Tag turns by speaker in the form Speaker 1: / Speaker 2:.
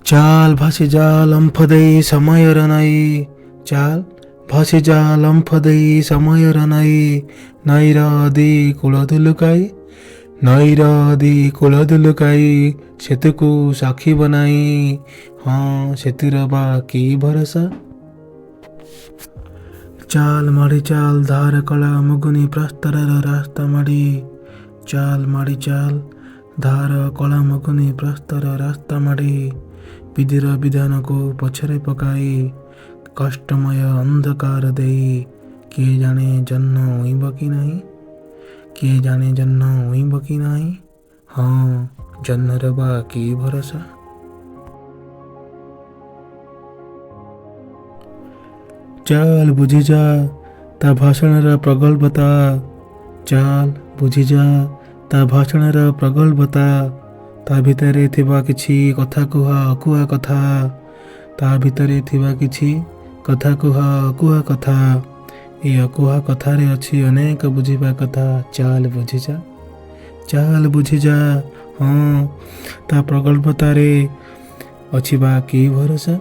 Speaker 1: ଚାଲ ଭାସିଯା ଲମ୍ଫ ଦେଇ ସମୟର ନାଇ, ଚାଲ ଭାସିଯା ଲମ୍ଫ ଦେଇ ସମୟର ନାଇ, ନଈର ଦି କୂଳ ଦୁଲୁକାଇ, ନଈର ଦି କୂଳ ଦୁଲୁକାଇ, ସେତୁକୁ ସାକ୍ଷୀ ବନାଇ, ହଁ ସେତୁର ବା କି ଭରସା। ଚାଲ ମାଡ଼ି ଚାଲ ଧାର କଳା ମୁଗୁନି ପ୍ରସ୍ତରର ରାସ୍ତା ମାଡ଼ି, ଚାଲ ମାଡ଼ି ଚାଲ ଧାର କଳା ମୁଗୁନି ପ୍ରସ୍ତର ରାସ୍ତା ମାଡ଼ି, ବିଧିର ବିଧାନକୁ ପଛରେ ପକାଇ, କଷ୍ଟମୟ ଅନ୍ଧକାର ଦେଇ, କିଏ ଜାଣେ ଜହ୍ନ ଉଇଁବ କି ନାହିଁ, କିଏ ଜାଣେ ଜହ୍ନ ଉଇଁବ କି ନାହିଁ, ହଁ ଜହ୍ନର ବା କି ଭରସା। ଚାଲ ବୁଝିଯା ତା ଭାଷଣର ପ୍ରଗଳ୍ଭତା, ଚାଲ ବୁଝିଯା ତା ଭାଷଣର ପ୍ରଗଳ୍ଭତା, ତା ଭିତରେ ଥିବା କିଛି କଥା କୁହ ଅକୁହା କଥା, ତା ଭିତରେ ଥିବା କିଛି କଥା କୁହ ଅକୁହା କଥା, ଏ ଅକୁହା କଥାରେ ଅଛି ଅନେକ ବୁଝିବା କଥା। ଚାଲ ବୁଝିଯା, ଚାଲ ବୁଝିଯା, ହଁ ତା ପ୍ରଗଳ୍ଭତାରେ ଅଛି ବା କି ଭରସା।